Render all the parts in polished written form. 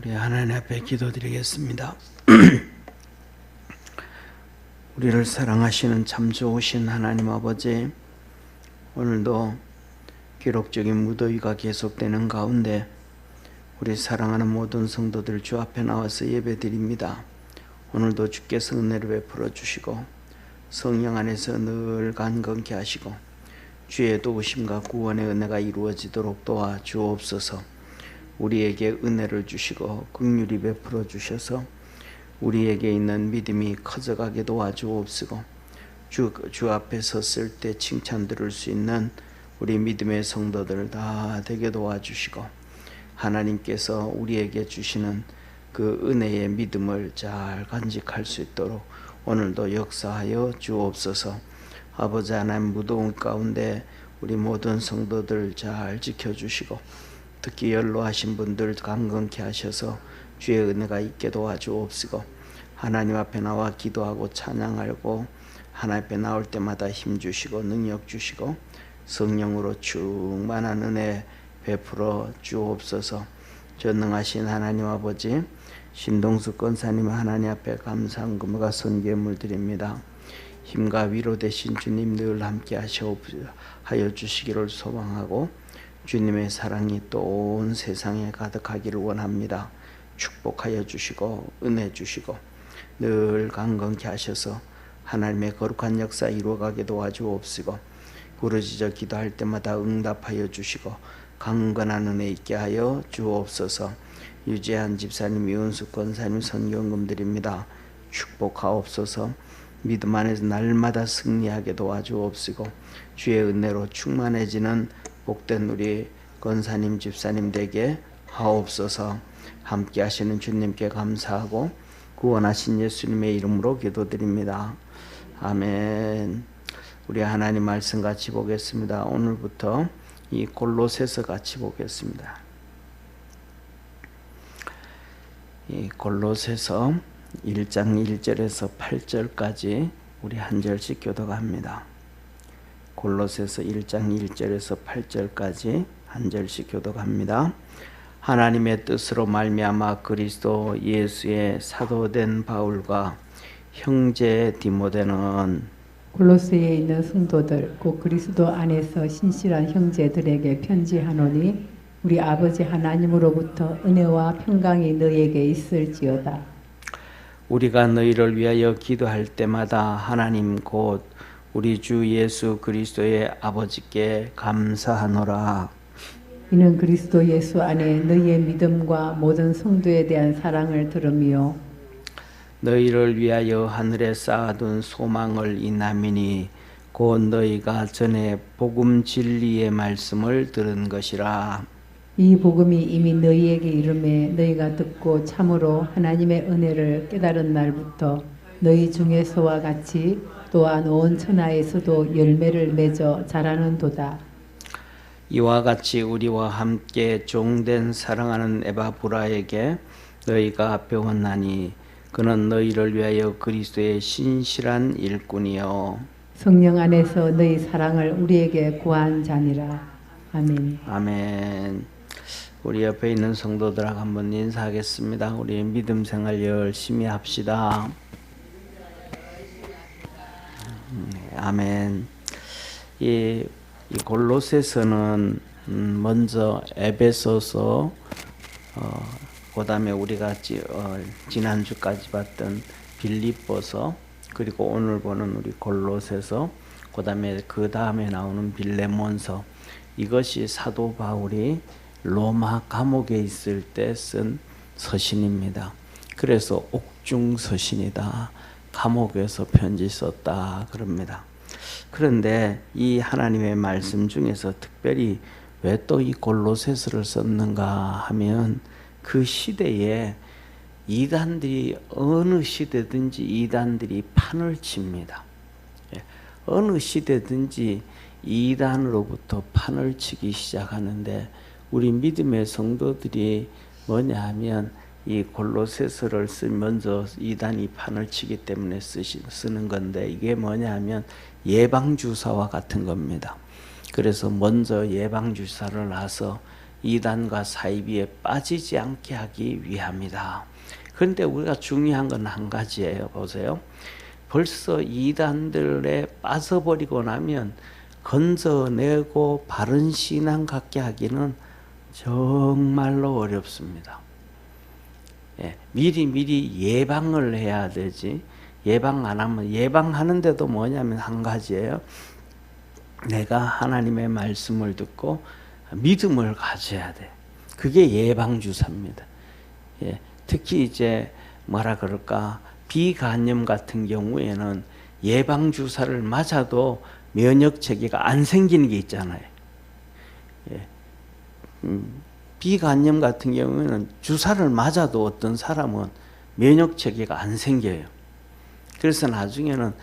우리 하나님 앞에 기도드리겠습니다. 우리를 사랑하시는 참 좋으신 하나님 아버지, 오늘도 기록적인 무더위가 계속되는 가운데 우리 사랑하는 모든 성도들 주 앞에 나와서 예배드립니다. 오늘도 주께서 은혜를 베풀어 주시고 성령 안에서 늘 간건케 하시고 주의 도우심과 구원의 은혜가 이루어지도록 도와주옵소서. 우리에게 은혜를 주시고 긍휼히 베풀어 주셔서 우리에게 있는 믿음이 커져가게 도와주옵시고 주 앞에 섰을 때 칭찬 들을 수 있는 우리 믿음의 성도들 다 되게 도와주시고 하나님께서 우리에게 주시는 그 은혜의 믿음을 잘 간직할 수 있도록 오늘도 역사하여 주옵소서. 아버지 하나님, 무더운 가운데 우리 모든 성도들 잘 지켜주시고 특히 연로하신 분들 강건케 하셔서 주의 은혜가 있게 도와주옵시고 하나님 앞에 나와 기도하고 찬양하고 하나님 앞에 나올 때마다 힘주시고 능력 주시고 성령으로 충만한 은혜 베풀어 주옵소서. 전능하신 하나님 아버지, 신동수 권사님 하나님 앞에 감사한 금과 선기물 드립니다. 힘과 위로 되신 주님 늘 함께 하여 주시기를 소망하고 주님의 사랑이 또 온 세상에 가득하기를 원합니다. 축복하여 주시고 은혜 주시고 늘 강건케 하셔서 하나님의 거룩한 역사 이루어가게 도와주옵시고 부르짖어 기도할 때마다 응답하여 주시고 강건한 은혜 있게 하여 주옵소서. 유재한 집사님, 이은숙 권사님 선교금 드립니다. 축복하옵소서. 믿음 안에서 날마다 승리하게 도와주옵시고 주의 은혜로 충만해지는 복된 우리 권사님 집사님 되게 하옵소서. 함께 하시는 주님께 감사하고 구원하신 예수님의 이름으로 기도드립니다. 아멘. 우리 하나님 말씀 같이 보겠습니다. 오늘부터 이 골로새서 같이 보겠습니다. 이 골로새서 1장 1절에서 8절까지 우리 한 절씩 교독합니다. 골로새서 1장 1절에서 8절까지 한 절씩 교독합니다. 하나님의 뜻으로 말미암아 그리스도 예수의 사도된 바울과 형제 디모데는 골로새에 있는 성도들 곧 그리스도 안에서 신실한 형제들에게 편지하노니 우리 아버지 하나님으로부터 은혜와 평강이 너희에게 있을지어다. 우리가 너희를 위하여 기도할 때마다 하나님 곧 우리 주 예수 그리스도의 아버지께 감사하노라. 이는 그리스도 예수 안에 너희의 믿음과 모든 성도에 대한 사랑을 들으며 너희를 위하여 하늘에 쌓아둔 소망을 인함이니 곧 너희가 전에 복음 진리의 말씀을 들은 것이라. 이 복음이 이미 너희에게 이르매 너희가 듣고 참으로 하나님의 은혜를 깨달은 날부터 너희 중에서와 같이 또한 온 천하에서도 열매를 맺어 자라는도다. 이와 같이 우리와 함께 종된 사랑하는 에바브라에게 너희가 배웠나니 그는 너희를 위하여 그리스도의 신실한 일꾼이요 성령 안에서 너희 사랑을 우리에게 구한 자니라. 아멘. 아멘. 우리 옆에 있는 성도들하고 한번 인사하겠습니다. 우리 믿음 생활 열심히 합시다. 아멘. 이 골로새서는 먼저 에베소서, 그 다음에 우리가 지난주까지 봤던 빌립보서, 그리고 오늘 보는 우리 골로새서, 그 다음에 나오는 빌레몬서, 이것이 사도 바울이 로마 감옥에 있을 때 쓴 서신입니다. 그래서 옥중 서신이다. 감옥에서 편지 썼다 그럽니다. 그런데 이 하나님의 말씀 중에서 특별히 왜 또 이 골로새서를 썼는가 하면 그 시대에 이단들이 어느 시대든지 이단들이 판을 칩니다. 어느 시대든지 이단으로부터 판을 치기 시작하는데 우리 믿음의 성도들이 뭐냐 하면 이 골로새서를 먼저 이단이 판을 치기 때문에 쓰는 건데 이게 뭐냐 하면 예방주사와 같은 겁니다. 그래서 먼저 예방주사를 놔서 이단과 사이비에 빠지지 않게 하기 위함이다. 그런데 우리가 중요한 건 한 가지예요. 보세요. 벌써 이단들에 빠져버리고 나면 건져내고 바른 신앙 갖게 하기는 정말로 어렵습니다. 예, 미리 예방을 해야 되지. 예방 안 하면, 예방하는데도 뭐냐면 한 가지예요. 내가 하나님의 말씀을 듣고 믿음을 가져야 돼. 그게 예방주사입니다. 예, 특히 이제 뭐라 그럴까, 비간염 같은 경우에는 예방주사를 맞아도 면역체계가 안 생기는 게 있잖아요. 예, 비간염 같은 경우에는 주사를 맞아도 어떤 사람은 면역체계가 안 생겨요. 그래서 나중에는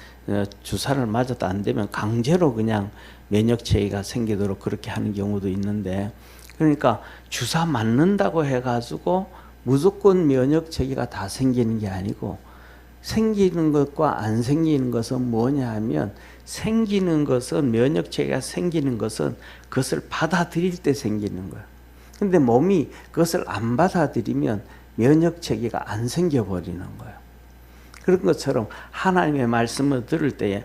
주사를 맞아도 안 되면 강제로 그냥 면역체계가 생기도록 그렇게 하는 경우도 있는데, 그러니까 주사 맞는다고 해가지고 무조건 면역체계가 다 생기는 게 아니고, 생기는 것과 안 생기는 것은 뭐냐 하면, 생기는 것은, 면역체계가 생기는 것은 그것을 받아들일 때 생기는 거예요. 근데 몸이 그것을 안 받아들이면 면역체계가 안 생겨버리는 거예요. 그런 것처럼 하나님의 말씀을 들을 때에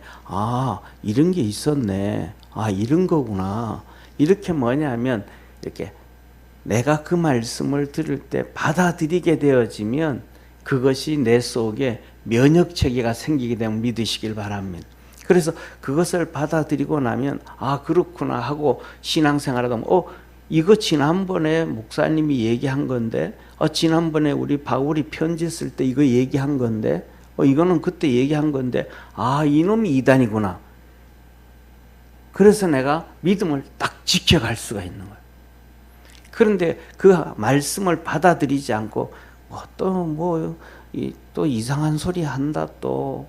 이런 게 있었네, 이런 거구나, 이렇게 뭐냐면 이렇게 내가 그 말씀을 들을 때 받아들이게 되어지면 그것이 내 속에 면역체계가 생기게 되면 믿으시길 바랍니다. 그래서 그것을 받아들이고 나면 그렇구나 하고 신앙생활하다 보면 이거 지난번에 목사님이 얘기한 건데, 지난번에 우리 바울이 편지 쓸 때 이거 얘기한 건데, 이거는 그때 얘기한 건데, 이놈이 이단이구나. 그래서 내가 믿음을 딱 지켜갈 수가 있는 거예요. 그런데 그 말씀을 받아들이지 않고 또 이상한 소리 한다, 또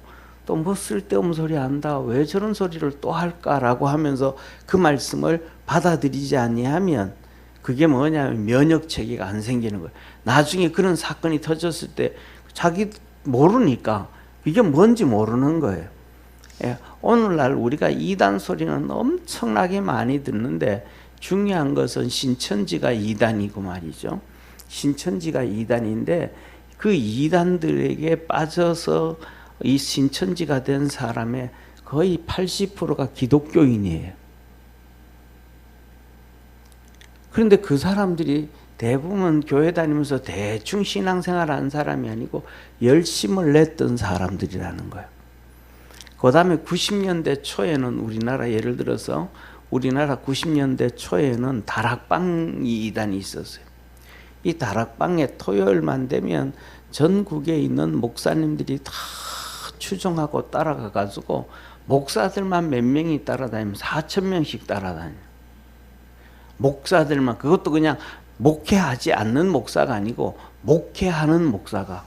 뭐 쓸데없는 소리 한다, 왜 저런 소리를 또 할까라고 하면서 그 말씀을 받아들이지 아니하면 그게 뭐냐면 면역체계가 안 생기는 거예요. 나중에 그런 사건이 터졌을 때 자기 모르니까 이게 뭔지 모르는 거예요. 예, 오늘날 우리가 이단 소리는 엄청나게 많이 듣는데, 중요한 것은 신천지가 이단이고 말이죠. 신천지가 이단인데, 그 이단들에게 빠져서 이 신천지가 된 사람의 거의 80%가 기독교인이에요. 그런데 그 사람들이 대부분 교회 다니면서 대충 신앙생활 하는 사람이 아니고 열심을 냈던 사람들이라는 거예요. 그 다음에 90년대 초에는 우리나라, 예를 들어서 우리나라 90년대 초에는 다락방이 이단이 있었어요. 이 다락방에 토요일만 되면 전국에 있는 목사님들이 다 추종하고 따라가 가지고 목사들만 몇 명이 따라다니면 4,000명씩 따라다녀요. 목사들만, 그것도 그냥 목회하지 않는 목사가 아니고 목회하는 목사가.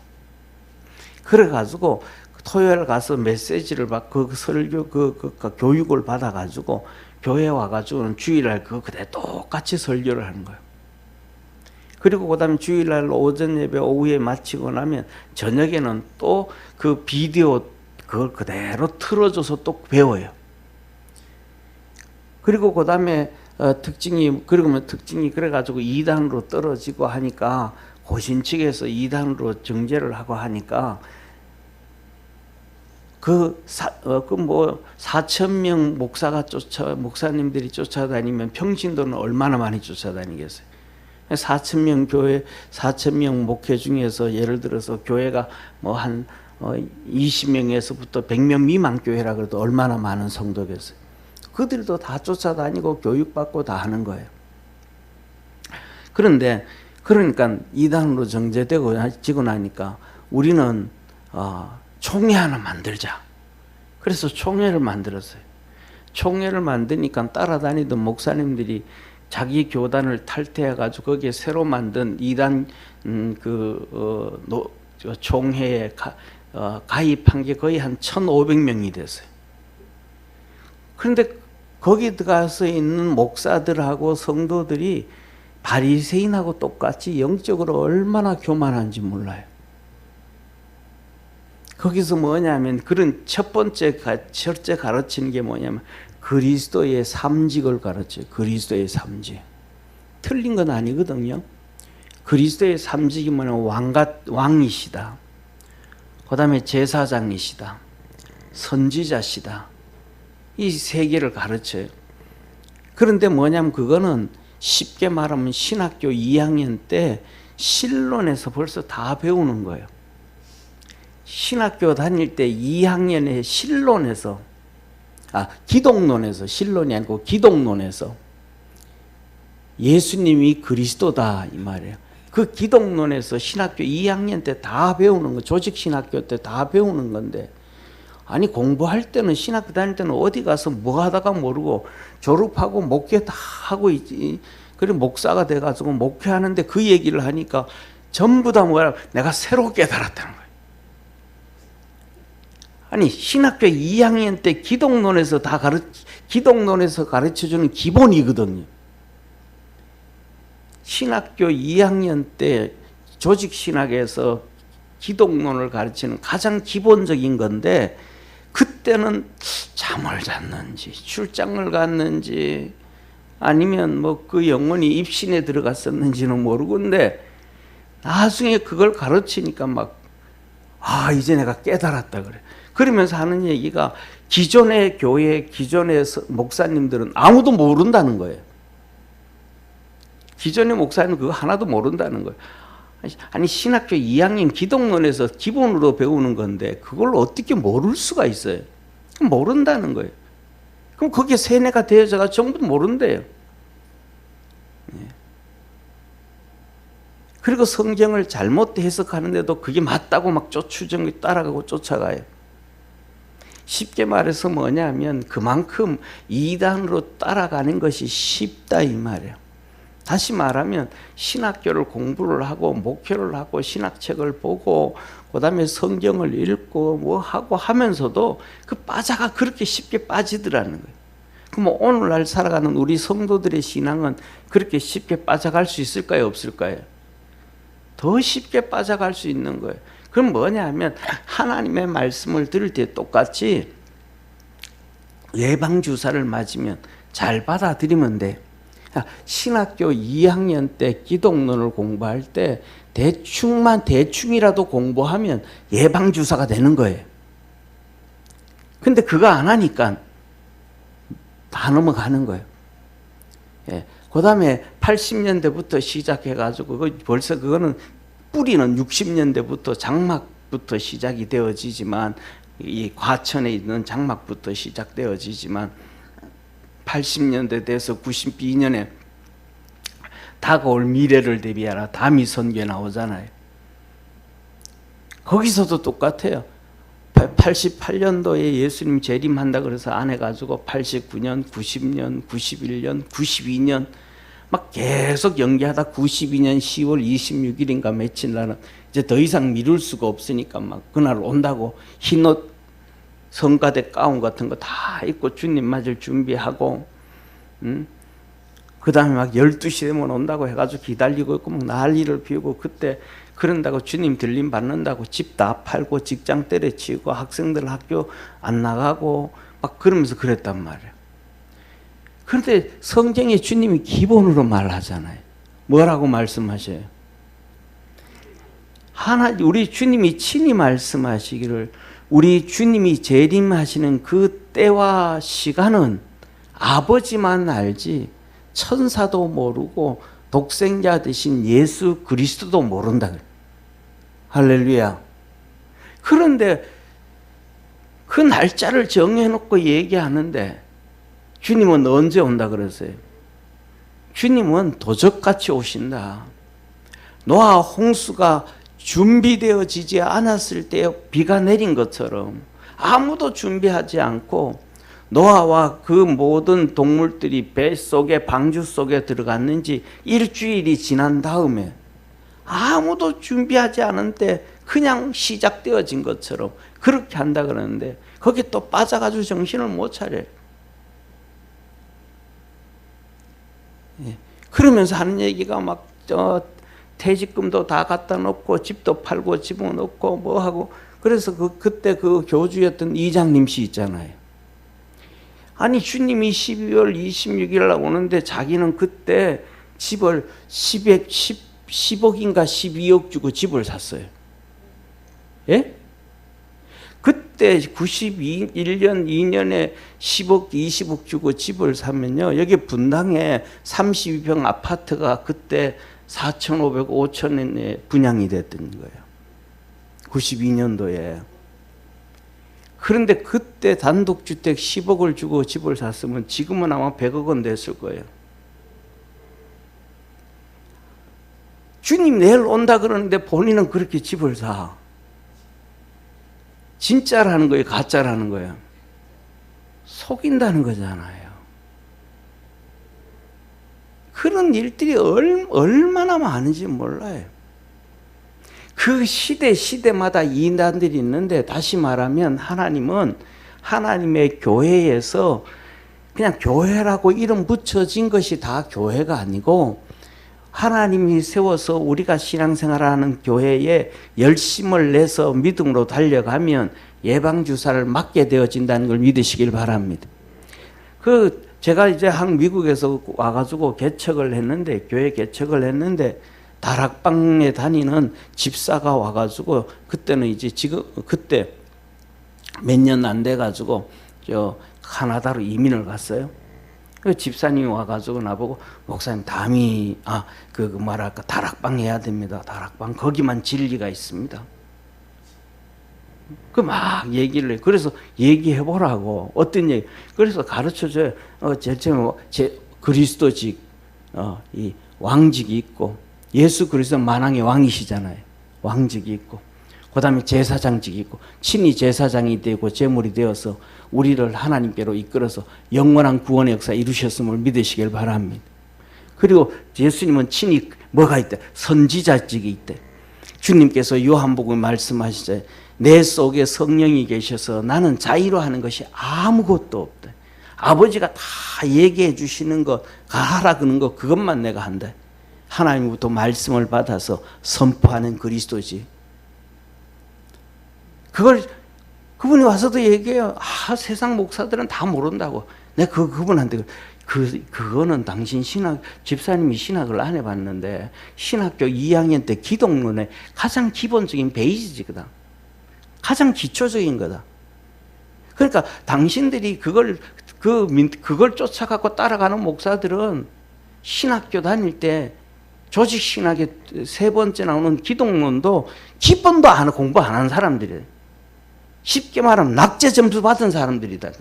그래가지고 토요일 가서 메시지를 받고 그 설교 그 교육을 받아가지고 교회 와가지고는 주일날 그거 그대로 똑같이 설교를 하는 거예요. 그리고 그다음에 주일날 오전 예배 오후에 마치고 나면 저녁에는 또 그 비디오 그걸 그대로 틀어줘서 또 배워요. 그리고 그다음에 특징이 그래가지고 2단으로 떨어지고 하니까 고신 측에서 2단으로 정죄를 하고 하니까 4,000명 목사님들이 쫓아다니면 평신도는 얼마나 많이 쫓아다니겠어요? 4,000명 교회, 4,000명 목회 중에서 예를 들어서 교회가 뭐 한 20명에서부터 100명 미만 교회라 그래도 얼마나 많은 성도겠어요? 그들도 다 쫓아다니고 교육받고 다 하는 거예요. 그러니까 2단으로 정죄되고 지고 나니까 우리는 총회 하나 만들자. 그래서 총회를 만들었어요. 총회를 만드니까 따라다니던 목사님들이 자기 교단을 탈퇴해가지고 거기에 새로 만든 2단 총회에 가입한 게 거의 한 1,500명이 됐어요. 그런데 거기 들어가서 있는 목사들하고 성도들이 바리새인하고 똑같이 영적으로 얼마나 교만한지 몰라요. 거기서 뭐냐면 그런 첫째 가르치는 게 뭐냐면 그리스도의 삼직을 가르쳐요. 그리스도의 삼직. 틀린 건 아니거든요. 그리스도의 삼직이면 왕이시다. 그 다음에 제사장이시다. 선지자시다. 이 세 개를 가르쳐요. 그런데 뭐냐면 그거는 쉽게 말하면 신학교 2학년 때 신론에서 벌써 다 배우는 거예요. 신학교 다닐 때 2학년에 신론에서, 기독론에서, 신론이 아니고 기독론에서 예수님이 그리스도다 이 말이에요. 그 기독론에서 신학교 2학년 때 다 배우는 거, 조직신학교 때 다 배우는 건데, 아니 공부할 때는 신학교 다닐 때는 어디 가서 뭐 하다가 모르고 졸업하고 목회 다 하고 있지. 그리고 목사가 돼가지고 목회하는데 그 얘기를 하니까 전부 다 뭐야, 내가 새로 깨달았다는 거예요. 아니 신학교 2학년 때 기독론에서 기독론에서 가르쳐주는 기본이거든요. 신학교 2학년 때 조직신학에서 기독론을 가르치는 가장 기본적인 건데, 그때는 잠을 잤는지 출장을 갔는지 아니면 뭐 그 영혼이 입신에 들어갔었는지는 모르겠는데, 나중에 그걸 가르치니까 막 이제 내가 깨달았다 그래. 그러면서 하는 얘기가 기존의 교회, 기존의 목사님들은 아무도 모른다는 거예요. 기존의 목사님은 그거 하나도 모른다는 거예요. 아니 신학교 2학년 기독론에서 기본으로 배우는 건데 그걸 어떻게 모를 수가 있어요? 모른다는 거예요. 그럼 거기에 세뇌가 되어져가 전부 모른대요. 그리고 성경을 잘못 해석하는데도 그게 맞다고 막 추정이 따라가고 쫓아가요. 쉽게 말해서 뭐냐면 그만큼 이단으로 따라가는 것이 쉽다 이 말이에요. 다시 말하면 신학교를 공부를 하고 목회를 하고 신학책을 보고 그다음에 성경을 읽고 뭐 하고 하면서도 그 빠져가 그렇게 쉽게 빠지더라는 거예요. 그럼 오늘날 살아가는 우리 성도들의 신앙은 그렇게 쉽게 빠져갈 수 있을까요? 없을까요? 더 쉽게 빠져갈 수 있는 거예요. 그럼 뭐냐면 하나님의 말씀을 들을 때 똑같이 예방주사를 맞으면 잘 받아들이면 돼. 신학교 2학년 때 기독론을 공부할 때 대충이라도 공부하면 예방주사가 되는 거예요. 근데 그거 안 하니까 다 넘어가는 거예요. 그 다음에 80년대부터 시작해가지고 벌써 그거는 뿌리는 60년대부터 장막부터 시작이 되어지지만, 이 과천에 있는 장막부터 시작되어지지만 80년대 돼서 92년에 다가올 미래를 대비하라 다미 선교에 나오잖아요. 거기서도 똑같아요. 88년도에 예수님 재림한다 그래서 안 해가지고 89년, 90년, 91년, 92년 막 계속 연기하다 92년 10월 26일인가 며칠 날은 이제 더 이상 미룰 수가 없으니까 막 그날 온다고 흰옷 성가대 가운 같은 거 다 입고 주님 맞을 준비하고, 그 다음에 막 12시 되면 온다고 해가지고 기다리고 있고 막 난리를 피우고, 그때 그런다고 주님 들림 받는다고 집 다 팔고 직장 때려치우고 학생들 학교 안 나가고 막 그러면서 그랬단 말이에요. 그런데 성경에 주님이 기본으로 말하잖아요. 뭐라고 말씀하셔요? 우리 주님이 친히 말씀하시기를, 우리 주님이 재림하시는 그 때와 시간은 아버지만 알지 천사도 모르고 독생자 되신 예수 그리스도도 모른다. 할렐루야. 그런데 그 날짜를 정해놓고 얘기하는데 주님은 언제 온다 그러세요? 주님은 도적같이 오신다. 노아 홍수가 준비되어지지 않았을 때 비가 내린 것처럼 아무도 준비하지 않고 노아와 그 모든 동물들이 배 속에 방주 속에 들어갔는지 일주일이 지난 다음에 아무도 준비하지 않은데 그냥 시작되어진 것처럼 그렇게 한다 그러는데 거기 또 빠져가지고 정신을 못 차려요. 그러면서 하는 얘기가 막 퇴직금도 다 갖다 놓고 집도 팔고 집어넣고 뭐 하고, 그래서 그때 그 교주였던 이장님 씨 있잖아요. 아니 주님이 12월 26일 날 오는데 자기는 그때 집을 10억인가 12억 주고 집을 샀어요. 예? 그때 91년, 2년에 10억, 20억 주고 집을 사면요. 여기 분당에 32평 아파트가 그때 4,500, 5,000원에 분양이 됐던 거예요. 92년도에. 그런데 그때 단독주택 10억을 주고 집을 샀으면 지금은 아마 100억 원 됐을 거예요. 주님 내일 온다 그러는데 본인은 그렇게 집을 사. 진짜라는 거예요? 가짜라는 거예요? 속인다는 거잖아요. 그런 일들이 얼마나 많은지 몰라요. 그 시대마다 이단들이 있는데, 다시 말하면 하나님은 하나님의 교회에서 그냥 교회라고 이름 붙여진 것이 다 교회가 아니고, 하나님이 세워서 우리가 신앙생활하는 교회에 열심을 내서 믿음으로 달려가면 예방주사를 맞게 되어진다는 걸 믿으시길 바랍니다. 제가 이제 미국에서 와가지고 개척을 했는데, 교회 개척을 했는데, 다락방에 다니는 집사가 와가지고, 그때는 그때 몇 년 안 돼가지고, 카나다로 이민을 갔어요. 그 집사님이 와가지고 나보고, 목사님, 다락방 해야 됩니다. 다락방. 거기만 진리가 있습니다. 막 얘기를 해요. 그래서 얘기해보라고. 어떤 얘기. 그래서 가르쳐줘요. 제일 처음에 그리스도직, 이 왕직이 있고, 예수 그리스도 만왕의 왕이시잖아요. 왕직이 있고, 그 다음에 제사장직이 있고, 친히 제사장이 되고 제물이 되어서 우리를 하나님께로 이끌어서 영원한 구원의 역사 이루셨음을 믿으시길 바랍니다. 그리고 예수님은 친히 뭐가 있대? 선지자직이 있대. 주님께서 요한복음에 말씀하시죠. 내 속에 성령이 계셔서 나는 자의로 하는 것이 아무것도 없대. 아버지가 다 얘기해 주시는 거, 가라 그러는 거, 그것만 내가 한다. 하나님부터 말씀을 받아서 선포하는 그리스도지. 그분이 와서도 얘기해요. 세상 목사들은 다 모른다고. 내가 그분한테 그거는 당신 집사님이 신학을 안 해봤는데, 신학교 2학년 때 기독론의 가장 기본적인 베이지거든. 가장 기초적인 거다. 그러니까 당신들이 그걸 쫓아가고 따라가는 목사들은 신학교 다닐 때 조직 신학의 3번째 나오는 기독론도 기본도 공부 안 하는 사람들이에요. 쉽게 말하면 낙제 점수 받은 사람들이다.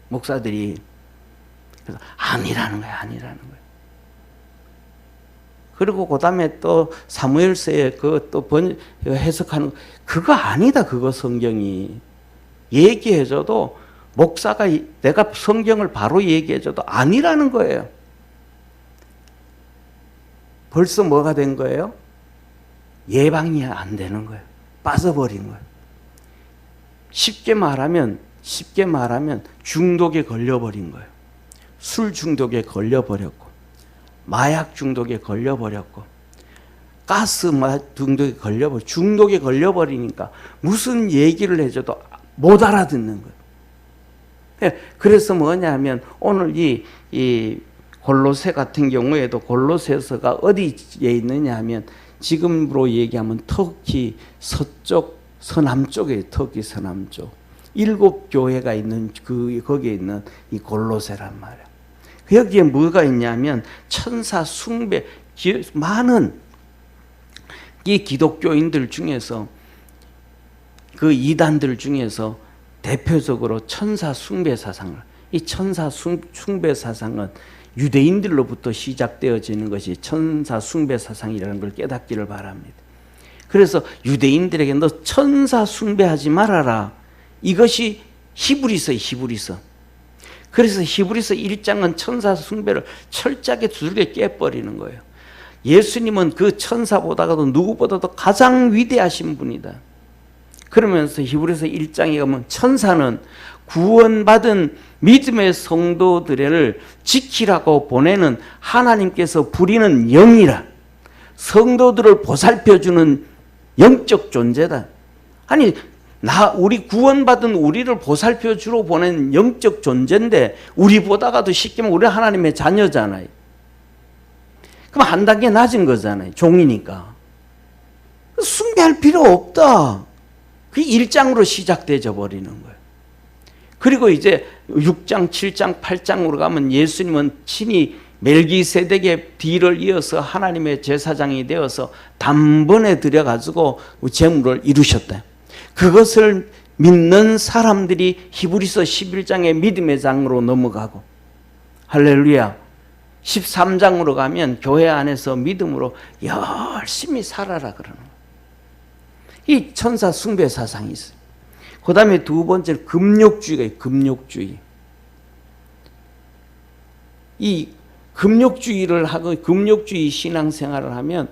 목사들이. 그래서 아니라는 거야. 그리고 그 다음에 또 사무엘서에 해석하는 그거 아니다. 그거 성경이 얘기해줘도, 목사가 내가 성경을 바로 얘기해줘도 아니라는 거예요. 벌써 뭐가 된 거예요? 예방이 안 되는 거예요. 빠져버린 거예요. 쉽게 말하면 중독에 걸려버린 거예요. 술 중독에 걸려버렸고, 마약 중독에 걸려버렸고, 가스 중독에 걸려버렸고, 중독에 걸려버리니까 무슨 얘기를 해줘도 못 알아듣는 거예요. 그래서 뭐냐면 오늘 이 골로새 같은 경우에도 골로새서가 어디에 있느냐 하면, 지금으로 얘기하면 터키 서쪽 서남쪽에, 터키 서남쪽 7교회가 있는 거기에 있는 이 골로새란 말이야. 여기에 뭐가 있냐면 천사 숭배, 많은 이 기독교인들 중에서, 그 이단들 중에서 대표적으로 천사 숭배 사상을, 이 천사 숭배 사상은 유대인들로부터 시작되어지는 것이 천사 숭배 사상이라는 걸 깨닫기를 바랍니다. 그래서 유대인들에게 너 천사 숭배하지 말아라. 이것이 히브리서. 그래서 히브리서 1장은 천사 숭배를 철저하게 두들겨 깨버리는 거예요. 예수님은 그 천사보다도 누구보다도 가장 위대하신 분이다. 그러면서 히브리서 1장에 가면 천사는 구원받은 믿음의 성도들을 지키라고 보내는 하나님께서 부리는 영이라, 성도들을 보살펴주는 영적 존재다. 아니, 우리 구원받은 우리를 보살펴주러 보낸 영적 존재인데, 우리보다가도 쉽게 말하면 우리 하나님의 자녀잖아요. 그럼 한 단계 낮은 거잖아요. 종이니까. 숭배할 필요 없다. 그게 1장으로 시작되어 버리는 거예요. 그리고 이제 6장, 7장, 8장으로 가면 예수님은 친히 멜기세덱의 뒤를 이어서 하나님의 제사장이 되어서 단번에 들여가지고 제물을 이루셨다. 그것을 믿는 사람들이 히브리서 11장의 믿음의 장으로 넘어가고, 할렐루야, 13장으로 가면 교회 안에서 믿음으로 열심히 살아라 그러는 거예요. 이 천사 숭배 사상이 있어요. 그 다음에 두 번째는 금욕주의가 있어요. 금욕주의. 이 금욕주의를 하고 금욕주의 신앙생활을 하면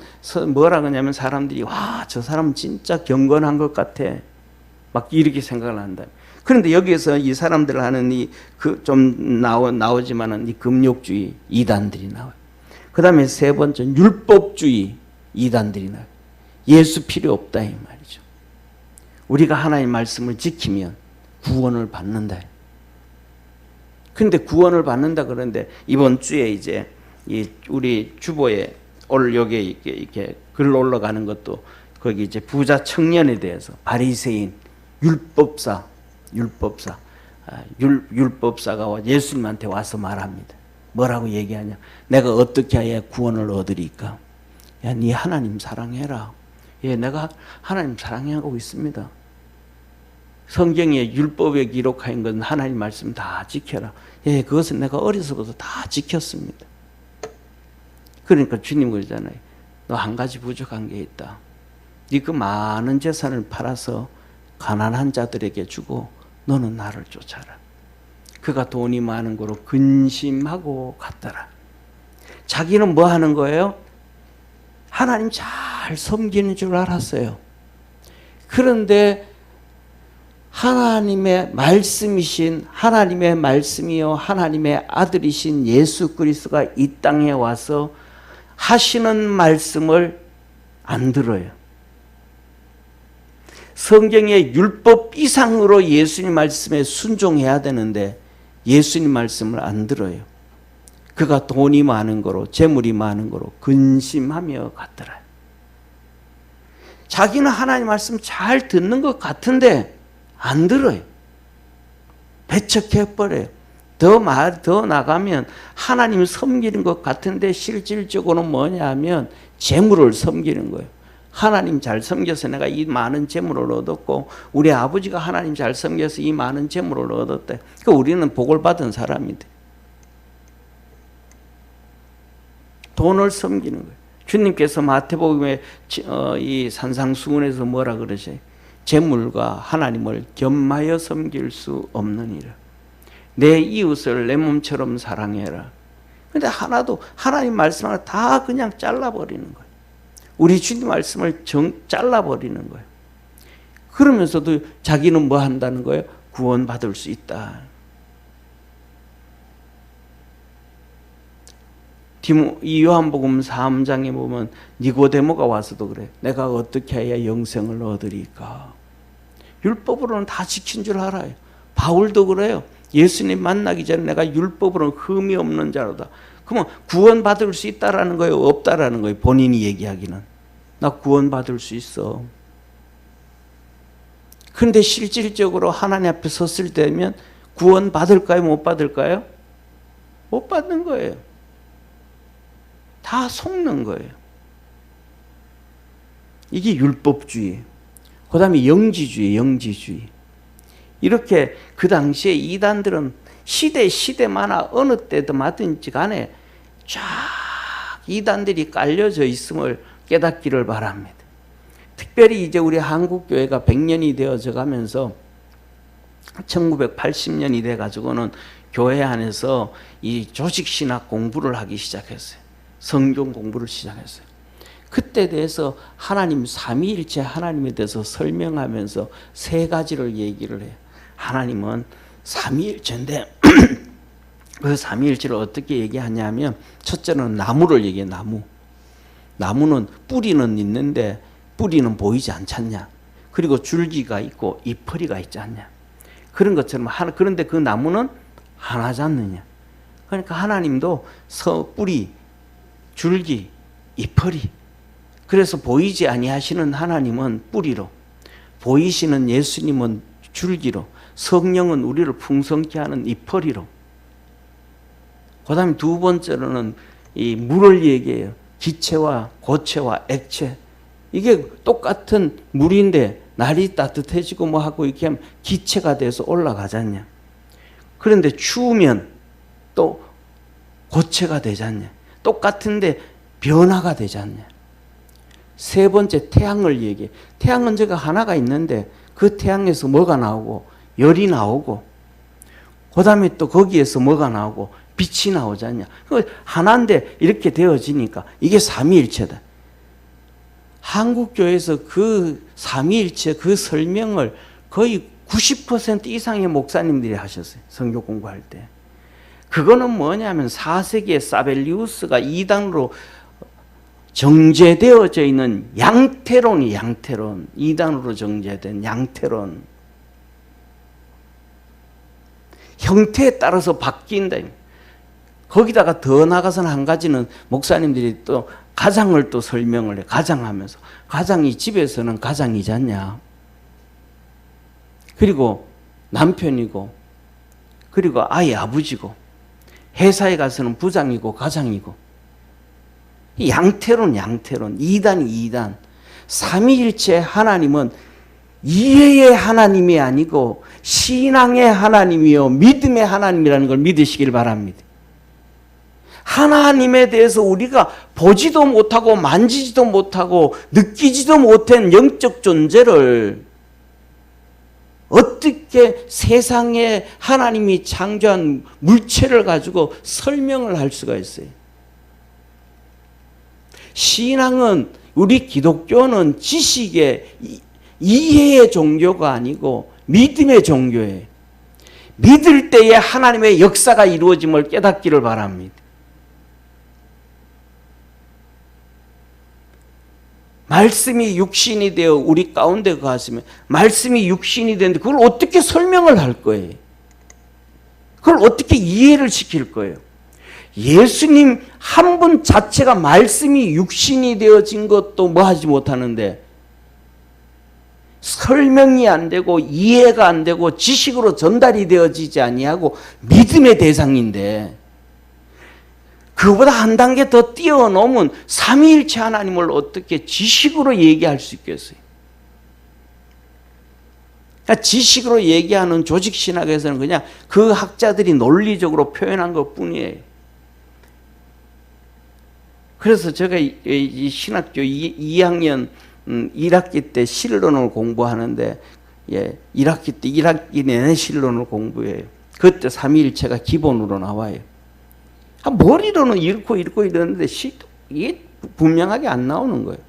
뭐라 그러냐면 사람들이 와, 저 사람은 진짜 경건한 것 같아. 막 이렇게 생각을 한다. 그런데 여기에서 이 사람들 하는 좀 나오지만은 이 금욕주의 이단들이 나와요. 그 다음에 세 번째 율법주의 이단들이 나와요. 예수 필요 없다 이 말이죠. 우리가 하나님의 말씀을 지키면 구원을 받는다. 그런데 구원을 받는다 그러는데 이번 주에 이제 우리 주보에 여기 이렇게 글 올라가는 것도 거기 이제 부자 청년에 대해서 바리새인 율법사가 예수님한테 와서 말합니다. 뭐라고 얘기하냐? 내가 어떻게 해야 구원을 얻으리까? 야, 네 하나님 사랑해라. 예, 내가 하나님 사랑하고 있습니다. 성경에 율법에 기록한 건 하나님 말씀 다 지켜라. 예, 그것은 내가 어려서부터 다 지켰습니다. 그러니까 주님 그러잖아요. 너 한 가지 부족한 게 있다. 네 그 많은 재산을 팔아서 가난한 자들에게 주고 너는 나를 쫓아라. 그가 돈이 많은 거로 근심하고 갔더라. 자기는 뭐 하는 거예요? 하나님 잘 섬기는 줄 알았어요. 그런데 하나님의 말씀이신 하나님의 말씀이요 하나님의 아들이신 예수 그리스도가 이 땅에 와서 하시는 말씀을 안 들어요. 성경의 율법 이상으로 예수님 말씀에 순종해야 되는데 예수님 말씀을 안 들어요. 그가 돈이 많은 거로 재물이 많은 거로 근심하며 갔더라. 자기는 하나님 말씀 잘 듣는 것 같은데 안 들어요. 배척해버려요. 더 나가면 하나님 섬기는 것 같은데 실질적으로는 뭐냐 하면 재물을 섬기는 거예요. 하나님 잘 섬겨서 내가 이 많은 재물을 얻었고 우리 아버지가 하나님 잘 섬겨서 이 많은 재물을 얻었대. 그러니까 우리는 복을 받은 사람인데 돈을 섬기는 거예요. 주님께서 마태복음에 이 산상수훈에서 뭐라 그러세요? 재물과 하나님을 겸하여 섬길 수 없느니라. 내 이웃을 내 몸처럼 사랑해라. 근데 하나도 하나님 말씀을 다 그냥 잘라버리는 거예요. 우리 주님 말씀을 잘라버리는 거예요. 그러면서도 자기는 뭐 한다는 거예요? 구원받을 수 있다. 이 요한복음 3장에 보면 니고데모가 와서도 그래. 내가 어떻게 해야 영생을 얻으리까? 율법으로는 다 지킨 줄 알아요. 바울도 그래요. 예수님 만나기 전에 내가 율법으로는 흠이 없는 자로다. 그러면 구원받을 수 있다라는 거예요? 없다라는 거예요? 본인이 얘기하기는. 나 구원받을 수 있어. 그런데 실질적으로 하나님 앞에 섰을 때면 구원받을까요? 못 받을까요? 못 받는 거예요. 다 속는 거예요. 이게 율법주의. 그 다음에 영지주의. 이렇게 그 당시에 이단들은 시대마다 어느 때든지 간에 쫙 이단들이 깔려져 있음을 깨닫기를 바랍니다. 특별히 이제 우리 한국교회가 100년이 되어져 가면서 1980년이 돼 가지고는 교회 안에서 이 조직신학 공부를 하기 시작했어요. 성경 공부를 시작했어요. 그때 대해서 하나님 삼위일체 하나님에 대해서 설명하면서 세 가지를 얘기를 해요. 하나님은 삼위일체인데 그 삼위일체를 어떻게 얘기하냐면 첫째는 나무를 얘기해요. 나무는 뿌리는 있는데 뿌리는 보이지 않잖냐. 그리고 줄기가 있고 잎허리가 있지 않냐. 그런 것처럼 그런데 그 나무는 하나지 않느냐. 그러니까 하나님도 뿌리, 줄기, 잎허리. 그래서 보이지 아니하시는 하나님은 뿌리로, 보이시는 예수님은 줄기로, 성령은 우리를 풍성케 하는 잎허리로. 그 다음에 두 번째로는 이 물을 얘기해요. 기체와 고체와 액체. 이게 똑같은 물인데 날이 따뜻해지고 뭐 하고 이렇게 하면 기체가 돼서 올라가잖냐. 그런데 추우면 또 고체가 되잖냐. 똑같은데 변화가 되잖냐. 세 번째 태양을 얘기해. 태양은 제가 하나가 있는데 그 태양에서 뭐가 나오고 열이 나오고 그 다음에 또 거기에서 뭐가 나오고 빛이 나오잖냐. 하나인데 이렇게 되어지니까 이게 삼위일체다. 한국교회에서 그 삼위일체 그 설명을 거의 90% 이상의 목사님들이 하셨어요. 성경 공부할 때. 그거는 뭐냐면 4세기에 사벨리우스가 이단으로 정제되어져 있는 양태론이 양태론. 이단으로 정제된 양태론. 형태에 따라서 바뀐다. 거기다가 더 나가서는 한 가지는 목사님들이 또 가장을 또 설명을 해. 가장하면서. 가장이 집에서는 가장이잖냐. 그리고 남편이고, 그리고 아이 아버지고, 회사에 가서는 부장이고 가장이고. 양태론, 양태론. 이단이 이단. 삼위일체 하나님은 이해의 하나님이 아니고 신앙의 하나님이요 믿음의 하나님이라는 걸 믿으시길 바랍니다. 하나님에 대해서 우리가 보지도 못하고 만지지도 못하고 느끼지도 못한 영적 존재를 어떻게 세상에 하나님이 창조한 물체를 가지고 설명을 할 수가 있어요. 신앙은, 우리 기독교는 지식의 이해의 종교가 아니고 믿음의 종교예요. 믿을 때에 하나님의 역사가 이루어짐을 깨닫기를 바랍니다. 말씀이 육신이 되어 우리 가운데 거하시면, 말씀이 육신이 되는데 그걸 어떻게 설명을 할 거예요? 그걸 어떻게 이해를 시킬 거예요? 예수님 한 분 자체가 말씀이 육신이 되어진 것도 뭐 하지 못하는데 설명이 안 되고 이해가 안 되고 지식으로 전달이 되어지지 아니하고 믿음의 대상인데, 그보다 한 단계 더 뛰어넘은 삼위일체 하나님을 어떻게 지식으로 얘기할 수 있겠어요? 그러니까 지식으로 얘기하는 조직신학에서는 그냥 그 학자들이 논리적으로 표현한 것뿐이에요. 그래서 제가 이 신학교 2학년 1학기 때 실론을 공부하는데, 1학기 때 1학기 내내 실론을 공부해요. 그때 삼위일체가 기본으로 나와요. 머리로는 이렇고 이러는데 이게 분명하게 안 나오는 거예요.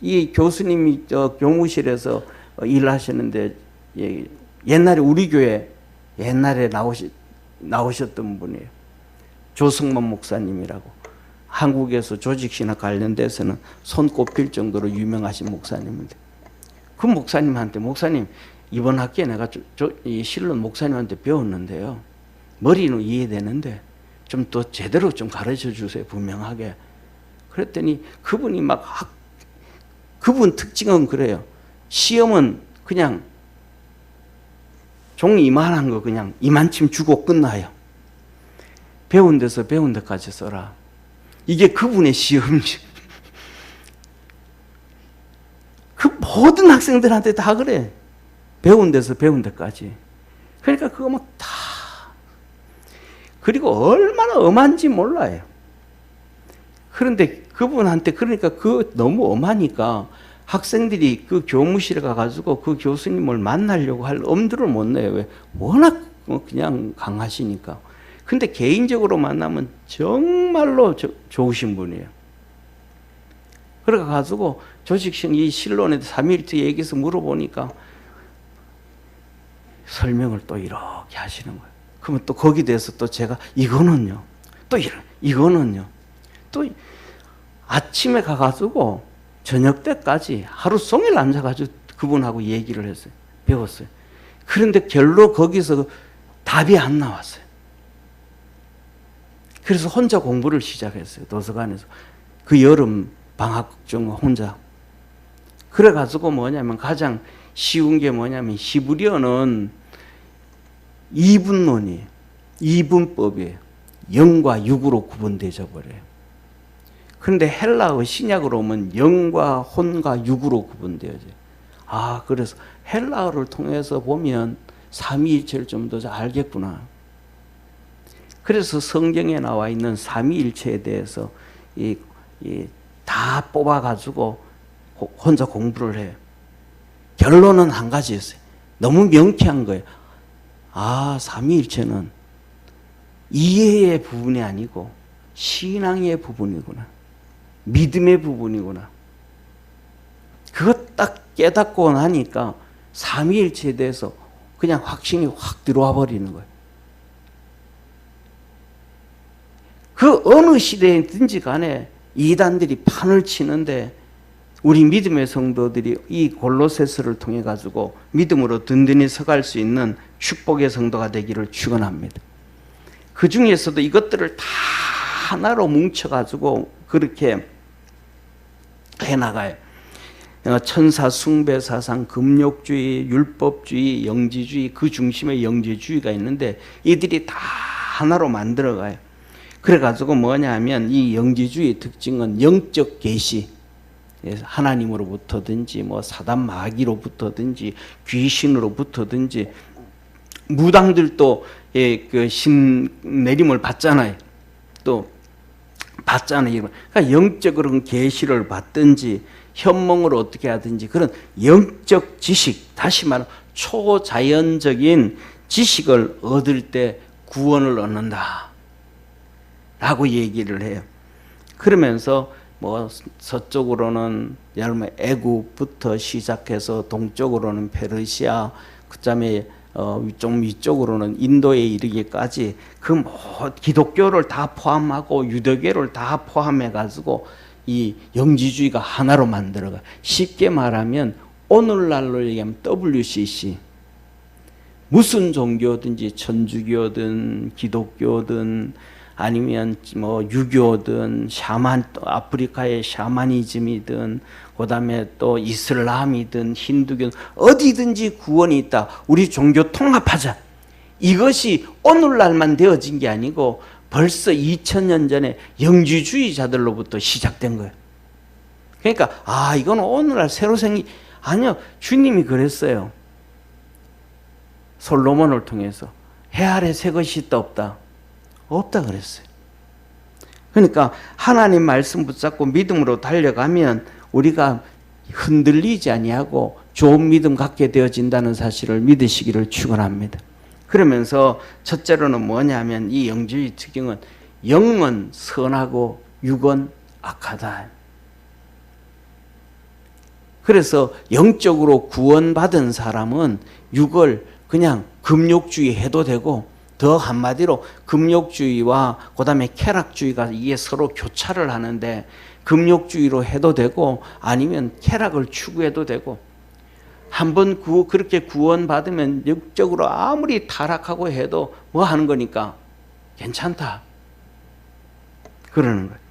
이 교수님이 교무실에서 일하시는데, 옛날에 우리 교회 옛날에 나오셨던 분이에요. 조승만 목사님이라고. 한국에서 조직신학 관련돼서는 손꼽힐 정도로 유명하신 목사님인데, 그 목사님한테, 목사님 이번 학기에 내가 이 실론 목사님한테 배웠는데요, 머리는 이해되는데 좀 더 제대로 좀 가르쳐 주세요, 분명하게. 그랬더니 그분이 그분 특징은 그래요. 시험은 그냥 종이 이만한 거 그냥 이만큼 주고 끝나요. 배운 데서 배운 데까지 써라. 이게 그분의 시험지. 그 모든 학생들한테 다 그래. 배운 데서 배운 데까지. 그러니까 그거 막 다. 그리고 얼마나 엄한지 몰라요. 그런데 그분한테, 그러니까 너무 엄하니까 학생들이 그 교무실에 가가지고 그 교수님을 만나려고 할 엄두를 못 내요. 왜? 워낙 그냥 강하시니까. 근데 개인적으로 만나면 정말로 좋으신 분이에요. 그래가지고 조직신 이 실론에 삼위일체 얘기해서 물어보니까 설명을 또 이렇게 하시는 거예요. 그러면 또 거기에 대해서 또 제가 이거는요, 또 이거는요, 또 아침에 가가지고 저녁 때까지 하루 종일 앉아가지고 그분하고 얘기를 했어요. 배웠어요. 그런데 결로 거기서 답이 안 나왔어요. 그래서 혼자 공부를 시작했어요. 도서관에서. 그 여름 방학 중 혼자. 그래가지고 뭐냐면 가장 쉬운 게 뭐냐면 히브리어는 이분론이에요. 이분법이에요. 영과 육으로 구분되어 버려요. 그런데 헬라어 신약으로 오면 영과 혼과 육으로 구분되어져요. 아, 그래서 헬라어를 통해서 보면 삼위일체를 좀 더 알겠구나. 그래서 성경에 나와 있는 삼위일체에 대해서 다 뽑아가지고 혼자 공부를 해요. 결론은 한 가지였어요. 너무 명쾌한 거예요. 아, 삼위일체는 이해의 부분이 아니고 신앙의 부분이구나. 믿음의 부분이구나. 그거 딱 깨닫고 나니까 삼위일체에 대해서 그냥 확신이 확 들어와 버리는 거예요. 그 어느 시대든지 간에 이단들이 판을 치는데 우리 믿음의 성도들이 이 골로새서를 통해 가지고 믿음으로 든든히 서갈 수 있는 축복의 성도가 되기를 축원합니다. 그 중에서도 이것들을 다 하나로 뭉쳐 가지고 그렇게 해나가요. 천사 숭배 사상, 금욕주의, 율법주의, 영지주의, 그 중심에 영지주의가 있는데 이들이 다 하나로 만들어가요. 그래가지고 뭐냐 하면 이 영지주의 특징은 영적 계시, 하나님으로부터든지 뭐 사단 마귀로부터든지 귀신으로부터든지 무당들도 그 신 내림을 받잖아요. 또 받잖아요. 그러니까 영적으로 계시를 받든지 현몽을 어떻게 하든지 그런 영적 지식, 다시 말하면 초자연적인 지식을 얻을 때 구원을 얻는다 라고 얘기를 해요. 그러면서 뭐 서쪽으로는 여러분 애굽부터 시작해서 동쪽으로는 페르시아, 그다음에 좀 위쪽으로는 인도에 이르기까지 그 기독교를 다 포함하고 유대교를 다 포함해 가지고 이 영지주의가 하나로 만들어가. 쉽게 말하면 오늘날로 얘기하면 WCC, 무슨 종교든지 천주교든 기독교든 아니면 뭐 유교든 샤만, 아프리카의 샤머니즘이든 그다음에 또 이슬람이든 힌두교든 어디든지 구원이 있다. 우리 종교 통합하자. 이것이 오늘날만 되어진 게 아니고 벌써 2000년 전에 영지주의자들로부터 시작된 거예요. 그러니까 아, 이건 오늘날 새로 생긴, 아니요, 주님이 그랬어요. 솔로몬을 통해서 해 아래 새 것이 있다 없다? 없다 그랬어요. 그러니까 하나님 말씀 붙잡고 믿음으로 달려가면 우리가 흔들리지 아니하고 좋은 믿음 갖게 되어진다는 사실을 믿으시기를 축원합니다. 그러면서 첫째로는 뭐냐면 이 영지주의 특징은 영은 선하고 육은 악하다. 그래서 영적으로 구원받은 사람은 육을 그냥 금욕주의 해도 되고, 더 한마디로 금욕주의와 그다음에 쾌락주의가 이게 서로 교차를 하는데 금욕주의로 해도 되고 아니면 쾌락을 추구해도 되고, 한번 그렇게 구원받으면 영적으로 아무리 타락하고 해도 뭐 하는 거니까 괜찮다 그러는 거예요.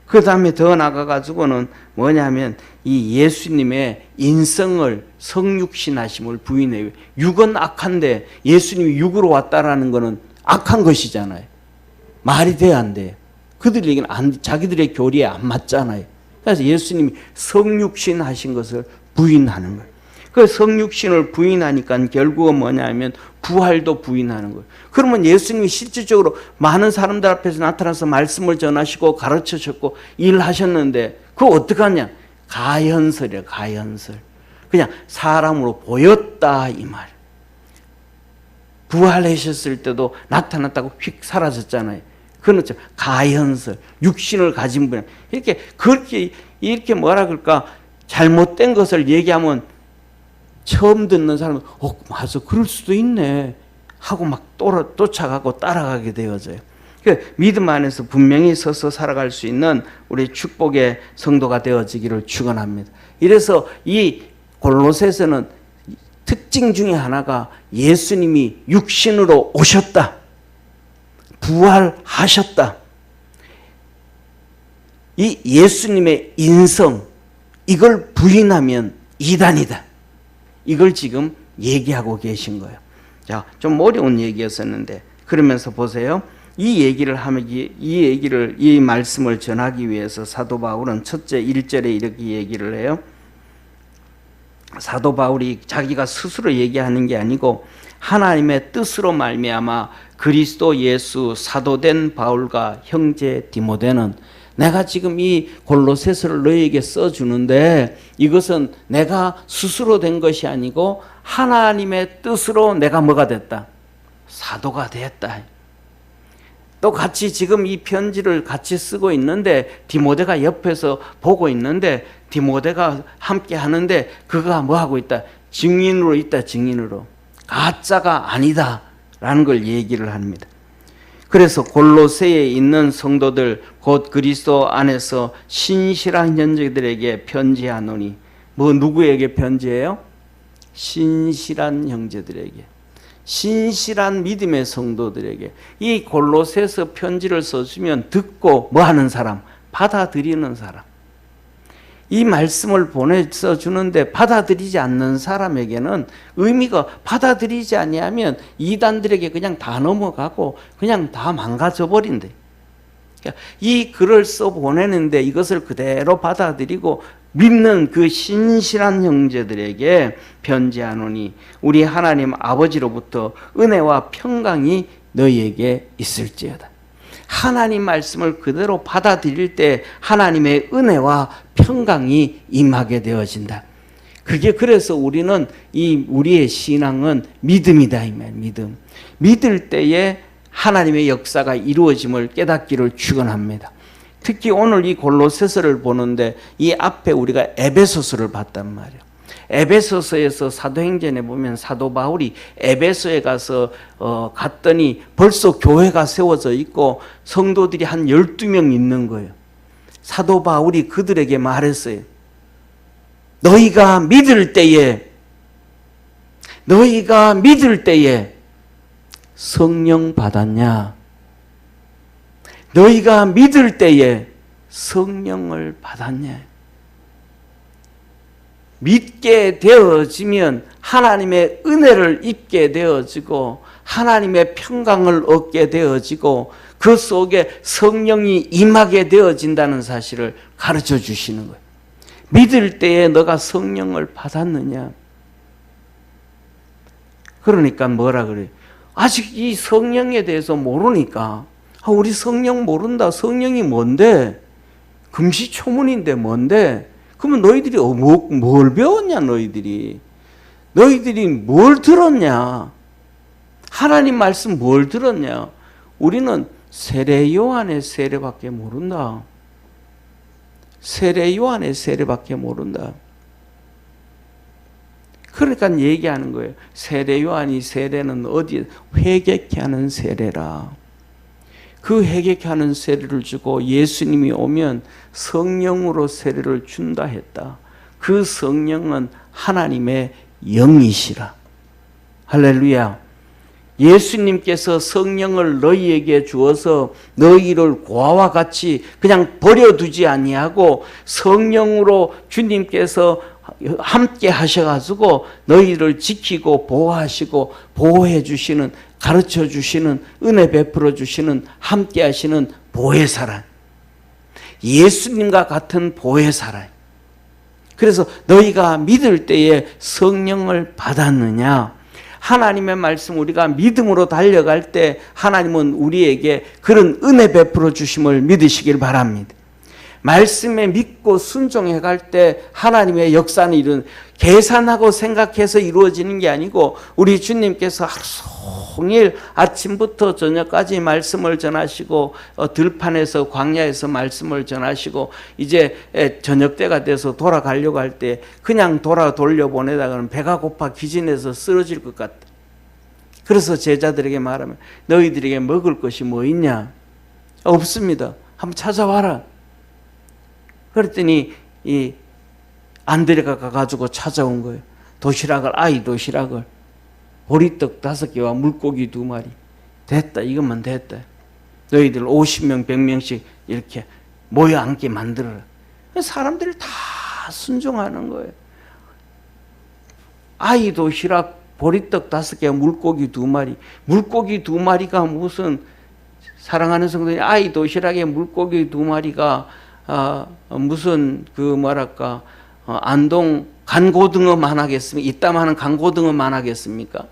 그 다음에 더 나가가지고는 뭐냐면 이 예수님의 인성을, 성육신하심을 부인해요. 육은 악한데 예수님이 육으로 왔다라는 거는 악한 것이잖아요. 말이 돼야 안 돼요. 그들에게는 자기들의 교리에 안 맞잖아요. 그래서 예수님이 성육신하신 것을 부인하는 거예요. 그 성육신을 부인하니까 결국은 뭐냐면 부활도 부인하는 거예요. 그러면 예수님이 실질적으로 많은 사람들 앞에서 나타나서 말씀을 전하시고 가르치셨고 일하셨는데 그거 어떡하냐? 가현설이에요. 가현설. 그냥 사람으로 보였다 이 말. 부활하셨을 때도 나타났다고 휙 사라졌잖아요. 그렇죠. 가현설. 육신을 가진 분. 이렇게 뭐라 그럴까? 잘못된 것을 얘기하면 처음 듣는 사람은 맞아, 그럴 수도 있네 하고 막 쫓아가고 따라가게 되어져요. 믿음 안에서 분명히 서서 살아갈 수 있는 우리 축복의 성도가 되어지기를 축원합니다. 이래서 이 골로새서는 특징 중에 하나가 예수님이 육신으로 오셨다, 부활하셨다, 이 예수님의 인성, 이걸 부인하면 이단이다. 이걸 지금 얘기하고 계신 거예요. 자, 좀 어려운 얘기였었는데, 그러면서 보세요. 이 말씀을 전하기 위해서 사도 바울은 첫째 1절에 이렇게 얘기를 해요. 사도 바울이 자기가 스스로 얘기하는 게 아니고 하나님의 뜻으로 말미암아 그리스도 예수 사도된 바울과 형제 디모데는, 내가 지금 이 골로새서를 너희에게 써주는데 이것은 내가 스스로 된 것이 아니고 하나님의 뜻으로 내가 뭐가 됐다? 사도가 됐다. 또 같이 지금 이 편지를 같이 쓰고 있는데 디모데가 옆에서 보고 있는데 디모데가 함께 하는데 그가 뭐 하고 있다? 증인으로 있다. 증인으로. 가짜가 아니다 라는 걸 얘기를 합니다. 그래서 골로새에 있는 성도들 곧 그리스도 안에서 신실한 형제들에게 편지하노니, 뭐 누구에게 편지해요? 신실한 형제들에게, 신실한 믿음의 성도들에게. 이 골로새서 편지를 써주면 듣고 뭐 하는 사람? 받아들이는 사람. 이 말씀을 보내서 주는데 받아들이지 않는 사람에게는 의미가, 받아들이지 아니하면 이단들에게 그냥 다 넘어가고 그냥 다 망가져 버린대. 그러니까 이 글을 써 보내는데 이것을 그대로 받아들이고 믿는 그 신실한 형제들에게 편지하노니 우리 하나님 아버지로부터 은혜와 평강이 너희에게 있을지어다. 하나님 말씀을 그대로 받아들일 때 하나님의 은혜와 평강이 임하게 되어진다. 그게 그래서 우리는 우리의 신앙은 믿음이다 이 말. 믿음. 믿을 때에 하나님의 역사가 이루어짐을 깨닫기를 축원합니다. 특히 오늘 이 골로새서를 보는데 이 앞에 우리가 에베소서를 봤단 말이에요. 에베소서에서 사도행전에 보면 사도 바울이 에베소에 가서 갔더니 벌써 교회가 세워져 있고 성도들이 한 12명 있는 거예요. 사도 바울이 그들에게 말했어요. 너희가 믿을 때에 성령 받았냐? 너희가 믿을 때에 성령을 받았냐? 믿게 되어지면 하나님의 은혜를 입게 되어지고 하나님의 평강을 얻게 되어지고 그 속에 성령이 임하게 되어진다는 사실을 가르쳐 주시는 거예요. 믿을 때에 너가 성령을 받았느냐? 그러니까 뭐라 그래요? 아직 이 성령에 대해서 모르니까, 우리 성령 모른다. 성령이 뭔데? 금시초문인데 뭔데? 그러면 너희들이 뭘 배웠냐? 너희들이 뭘 들었냐? 하나님 말씀 뭘 들었냐? 우리는 세례 요한의 세례밖에 모른다. 세례 요한의 세례밖에 모른다. 그러니까 얘기하는 거예요. 세례 요한이 세례는 어디에? 회개케 하는 세례라. 그 회개케 하는 세례를 주고 예수님이 오면 성령으로 세례를 준다 했다. 그 성령은 하나님의 영이시라. 할렐루야. 예수님께서 성령을 너희에게 주어서 너희를 고아와 같이 그냥 버려두지 아니하고 성령으로 주님께서 함께 하셔가지고 너희를 지키고 보호하시고 보호해 주시는, 가르쳐 주시는, 은혜 베풀어 주시는, 함께 하시는 보혜사라. 예수님과 같은 보혜사라. 그래서 너희가 믿을 때에 성령을 받았느냐? 하나님의 말씀 우리가 믿음으로 달려갈 때 하나님은 우리에게 그런 은혜 베풀어 주심을 믿으시길 바랍니다. 말씀에 믿고 순종해 갈 때 하나님의 역사는 계산하고 생각해서 이루어지는 게 아니고 우리 주님께서 하루 종일 아침부터 저녁까지 말씀을 전하시고 들판에서 광야에서 말씀을 전하시고 이제 저녁 때가 돼서 돌아가려고 할 때 그냥 돌려보내다가는 배가 고파 기진해서 쓰러질 것 같다. 그래서 제자들에게 말하면 너희들에게 먹을 것이 뭐 있냐? 없습니다. 한번 찾아와라. 그랬더니 이 안드레가 가가지고 찾아온 거예요. 도시락을 보리떡 5개와 물고기 2마리. 됐다. 이것만 됐다. 너희들 50명 100명씩 이렇게 모여 앉게 만들어라. 사람들이 다 순종하는 거예요. 아이 도시락 보리떡 5개, 물고기 2마리. 물고기 2마리가 무슨, 사랑하는 성도님, 아이 도시락에 물고기 2마리가 무슨 안동 간고등어만 하겠습니까? 이따만한 간고등어만 하겠습니까?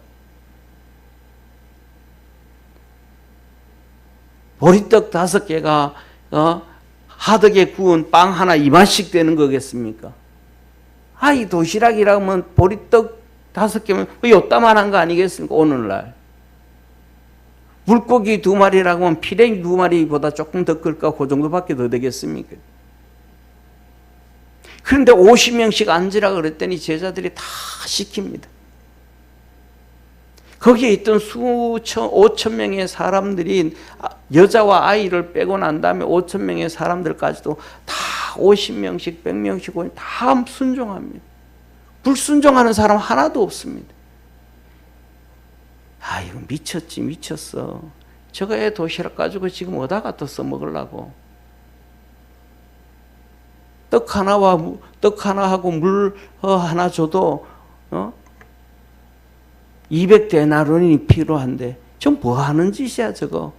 보리떡 5개가 하덕에 구운 빵 하나 이만씩 되는 거겠습니까? 아이 도시락이라면 보리떡 5개면 요따만한 거 아니겠습니까? 오늘날 물고기 2마리라고 하면 피랭이 2마리보다 조금 더 클까? 그 정도밖에 더 되겠습니까? 그런데 50명씩 앉으라 그랬더니 제자들이 다 시킵니다. 거기에 있던 5,000명의 사람들이, 여자와 아이를 빼고 난 다음에 5,000명의 사람들까지도 다 50명씩 100명씩 오니 다 순종합니다. 불순종하는 사람 하나도 없습니다. 이거 미쳤지, 미쳤어. 저거 애 도시락 가지고 지금 어디다 갖다 써먹으려고. 떡 하나하고 물 하나 줘도 200데나리온이 필요한데 좀 뭐 하는 짓이야 저거.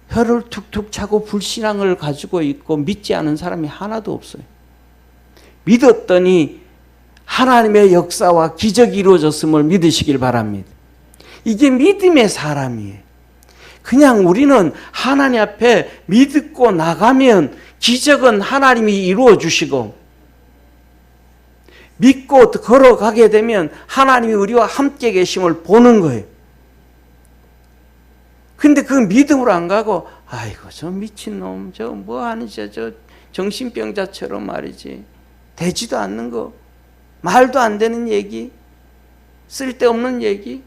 혀를 툭툭 차고 불신앙을 가지고 있고 믿지 않은 사람이 하나도 없어요. 믿었더니 하나님의 역사와 기적이 이루어졌음을 믿으시길 바랍니다. 이게 믿음의 사람이에요. 그냥 우리는 하나님 앞에 믿고 나가면 기적은 하나님이 이루어 주시고, 믿고 걸어가게 되면 하나님이 우리와 함께 계심을 보는 거예요. 근데 그 믿음으로 안 가고, 아이고 저 미친놈 저 뭐 하는 짓이야, 저 정신병자처럼 말이지, 되지도 않는 거, 말도 안 되는 얘기, 쓸데없는 얘기,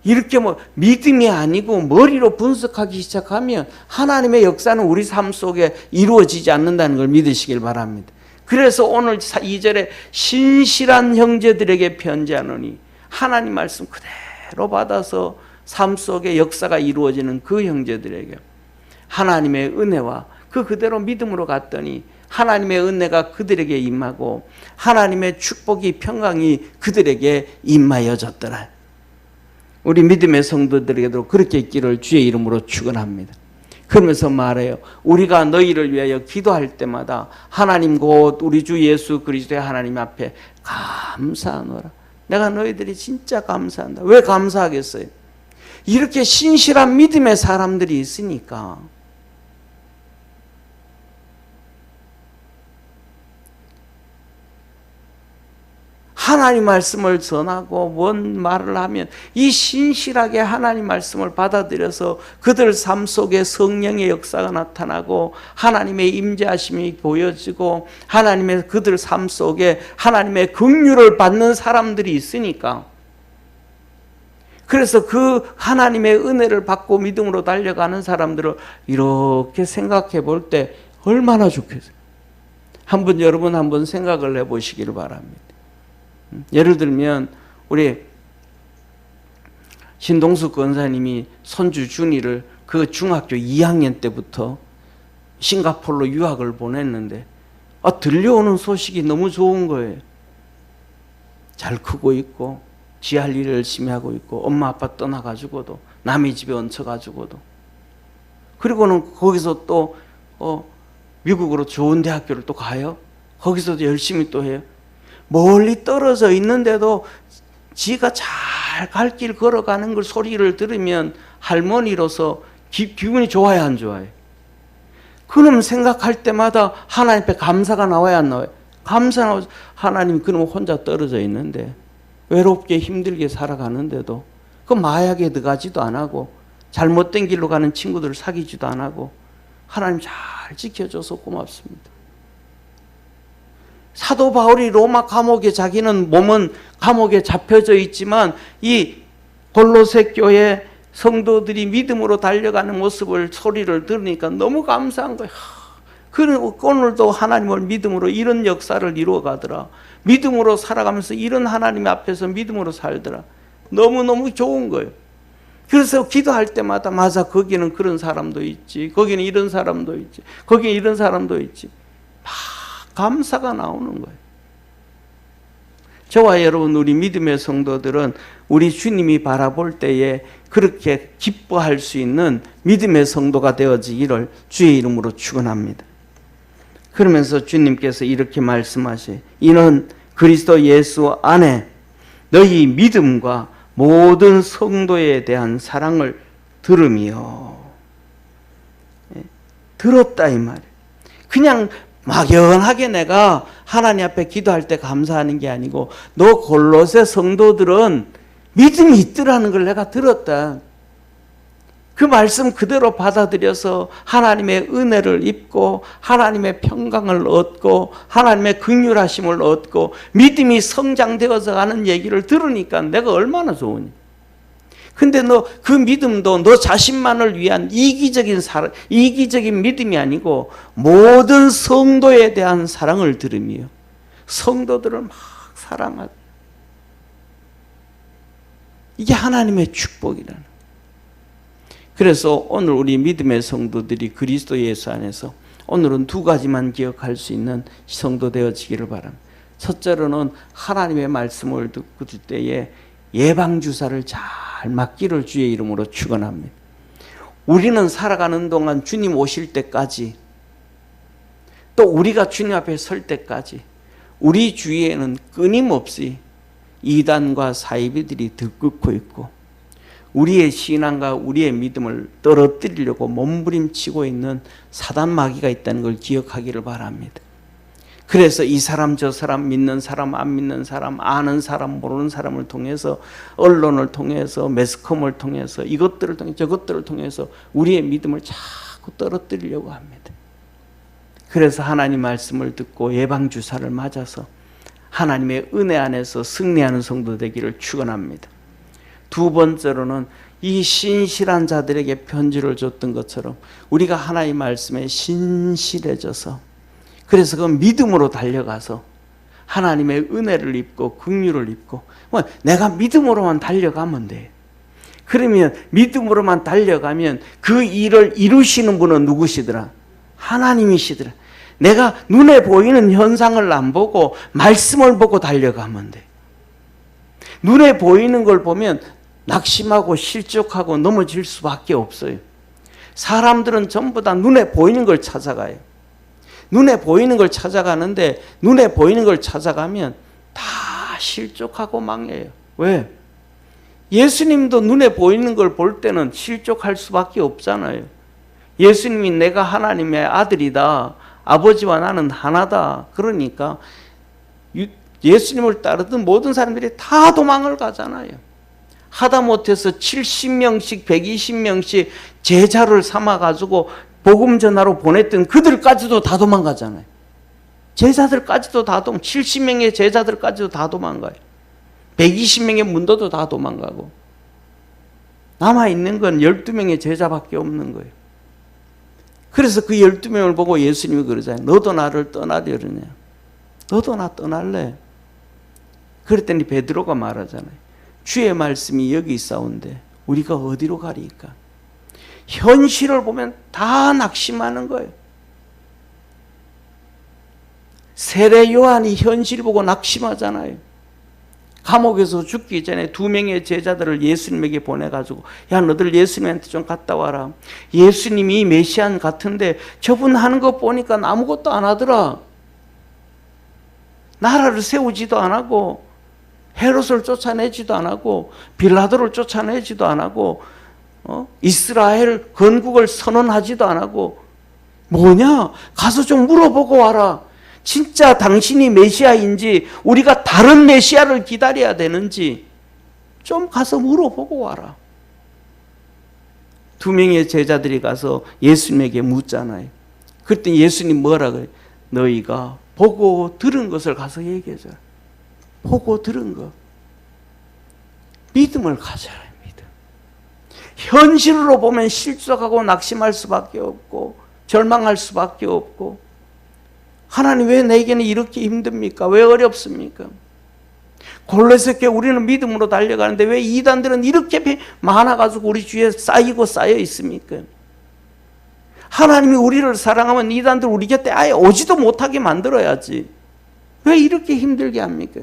이렇게 믿음이 아니고 머리로 분석하기 시작하면 하나님의 역사는 우리 삶 속에 이루어지지 않는다는 걸 믿으시길 바랍니다. 그래서 오늘 2절에 신실한 형제들에게 편지하노니, 하나님 말씀 그대로 받아서 삶 속에 역사가 이루어지는 그 형제들에게 하나님의 은혜와 그대로 믿음으로 갔더니 하나님의 은혜가 그들에게 임하고 하나님의 축복이, 평강이 그들에게 임하여졌더라. 우리 믿음의 성도들에게도 그렇게 있기를 주의 이름으로 축원합니다. 그러면서 말해요. 우리가 너희를 위하여 기도할 때마다 하나님 곧 우리 주 예수 그리스도의 하나님 앞에 감사하노라. 내가 너희들이 진짜 감사한다. 왜 감사하겠어요? 이렇게 신실한 믿음의 사람들이 있으니까. 하나님 말씀을 전하고 뭔 말을 하면 이 신실하게 하나님 말씀을 받아들여서 그들 삶 속에 성령의 역사가 나타나고 하나님의 임재하심이 보여지고 하나님의 그들 삶 속에 하나님의 긍휼을 받는 사람들이 있으니까, 그래서 그 하나님의 은혜를 받고 믿음으로 달려가는 사람들을 이렇게 생각해 볼 때 얼마나 좋겠어요. 여러분 한번 생각을 해보시기를 바랍니다. 예를 들면 우리 신동숙 권사님이 손주 준이를 그 중학교 2학년 때부터 싱가포르로 유학을 보냈는데 들려오는 소식이 너무 좋은 거예요. 잘 크고 있고 지 할 일을 열심히 하고 있고 엄마 아빠 떠나가지고도 남의 집에 얹혀가지고도, 그리고는 거기서 또 미국으로 좋은 대학교를 또 가요. 거기서도 열심히 또 해요. 멀리 떨어져 있는데도 지가 잘 갈 길 걸어가는 걸 소리를 들으면 할머니로서 기분이 좋아요, 안 좋아요? 그럼 생각할 때마다 하나님 앞에 감사가 나와야 안 나와요? 감사 나와서, 하나님 그럼 혼자 떨어져 있는데 외롭게 힘들게 살아가는데도 그 마약에 들어가지도 안 하고 잘못된 길로 가는 친구들을 사귀지도 안 하고 하나님 잘 지켜줘서 고맙습니다. 사도 바울이 로마 감옥에, 자기는 몸은 감옥에 잡혀져 있지만 이 골로새 교회 성도들이 믿음으로 달려가는 모습을, 소리를 들으니까 너무 감사한 거예요. 그리고 오늘도 하나님을 믿음으로 이런 역사를 이루어 가더라. 믿음으로 살아가면서 이런 하나님 앞에서 믿음으로 살더라. 너무너무 좋은 거예요. 그래서 기도할 때마다 맞아, 거기는 그런 사람도 있지, 거기는 이런 사람도 있지, 거기는 이런 사람도 있지, 막 감사가 나오는 거예요. 저와 여러분, 우리 믿음의 성도들은 우리 주님이 바라볼 때에 그렇게 기뻐할 수 있는 믿음의 성도가 되어지기를 주의 이름으로 축원합니다. 그러면서 주님께서 이렇게 말씀하시: 이는 그리스도 예수 안에 너희 믿음과 모든 성도에 대한 사랑을 들음이요. 들었다 이 말이에요. 그냥 막연하게 내가 하나님 앞에 기도할 때 감사하는 게 아니고, 너 골로새 성도들은 믿음이 있더라는 걸 내가 들었다. 그 말씀 그대로 받아들여서 하나님의 은혜를 입고 하나님의 평강을 얻고 하나님의 긍휼하심을 얻고 믿음이 성장되어서 가는 얘기를 들으니까 내가 얼마나 좋으니. 근데 너 그 믿음도 너 자신만을 위한 이기적인 믿음이 아니고 모든 성도에 대한 사랑을 들으며 성도들을 막 사랑하고, 이게 하나님의 축복이라는. 그래서 오늘 우리 믿음의 성도들이 그리스도 예수 안에서 오늘은 두 가지만 기억할 수 있는 성도 되어지기를 바랍니다. 첫째로는 하나님의 말씀을 듣고 줄 때에 예방주사를 잘 맞기를 주의 이름으로 축원합니다. 우리는 살아가는 동안 주님 오실 때까지, 또 우리가 주님 앞에 설 때까지 우리 주위에는 끊임없이 이단과 사이비들이 들끓고 있고 우리의 신앙과 우리의 믿음을 떨어뜨리려고 몸부림치고 있는 사단 마귀가 있다는 걸 기억하기를 바랍니다. 그래서 이 사람 저 사람, 믿는 사람 안 믿는 사람, 아는 사람 모르는 사람을 통해서, 언론을 통해서, 매스컴을 통해서, 이것들을 통해서 저것들을 통해서 우리의 믿음을 자꾸 떨어뜨리려고 합니다. 그래서 하나님 말씀을 듣고 예방주사를 맞아서 하나님의 은혜 안에서 승리하는 성도 되기를 축원합니다. 두 번째로는 이 신실한 자들에게 편지를 줬던 것처럼 우리가 하나님 말씀에 신실해져서, 그래서 그 믿음으로 달려가서 하나님의 은혜를 입고 긍휼을 입고, 내가 믿음으로만 달려가면 돼. 그러면 믿음으로만 달려가면 그 일을 이루시는 분은 누구시더라? 하나님이시더라. 내가 눈에 보이는 현상을 안 보고 말씀을 보고 달려가면 돼. 눈에 보이는 걸 보면 낙심하고 실족하고 넘어질 수밖에 없어요. 사람들은 전부 다 눈에 보이는 걸 찾아가요. 눈에 보이는 걸 찾아가는데 눈에 보이는 걸 찾아가면 다 실족하고 망해요. 왜? 예수님도 눈에 보이는 걸 볼 때는 실족할 수밖에 없잖아요. 예수님이 내가 하나님의 아들이다, 아버지와 나는 하나다, 그러니까 예수님을 따르던 모든 사람들이 다 도망을 가잖아요. 하다못해서 70명씩 120명씩 제자를 삼아가지고 복음 전하러 보냈던 그들까지도 다 도망가잖아요. 제자들까지도 다 70명의 제자들까지도 다 도망가요. 120명의 문도도 다 도망가고 남아있는 건 12명의 제자밖에 없는 거예요. 그래서 그 12명을 보고 예수님이 그러잖아요. 너도 나를 떠나려느냐? 너도 나 떠날래? 그랬더니 베드로가 말하잖아요. 주의 말씀이 여기 있사온데 우리가 어디로 가리까? 현실을 보면 다 낙심하는 거예요. 세례 요한이 현실 보고 낙심하잖아요. 감옥에서 죽기 전에 2명의 제자들을 예수님에게 보내가지고, 야, 너들 예수님한테 좀 갔다 와라. 예수님이 메시안 같은데 저분 하는 거 보니까 아무것도 안 하더라. 나라를 세우지도 안 하고 헤롯을 쫓아내지도 안 하고 빌라도를 쫓아내지도 안 하고 이스라엘 건국을 선언하지도 안 하고, 뭐냐? 가서 좀 물어보고 와라. 진짜 당신이 메시아인지 우리가 다른 메시아를 기다려야 되는지 좀 가서 물어보고 와라. 2명의 제자들이 가서 예수님에게 묻잖아요. 그랬더니 예수님 뭐라 그래요? 너희가 보고 들은 것을 가서 얘기해줘. 보고 들은 것. 믿음을 가져라. 믿음. 현실로 보면 실족하고 낙심할 수밖에 없고 절망할 수밖에 없고, 하나님 왜 내게는 이렇게 힘듭니까? 왜 어렵습니까? 골로새 교회 우리는 믿음으로 달려가는데 왜 이단들은 이렇게 많아가지고 우리 주위에 쌓이고 쌓여 있습니까? 하나님이 우리를 사랑하면 이단들 우리 곁에 아예 오지도 못하게 만들어야지. 왜 이렇게 힘들게 합니까?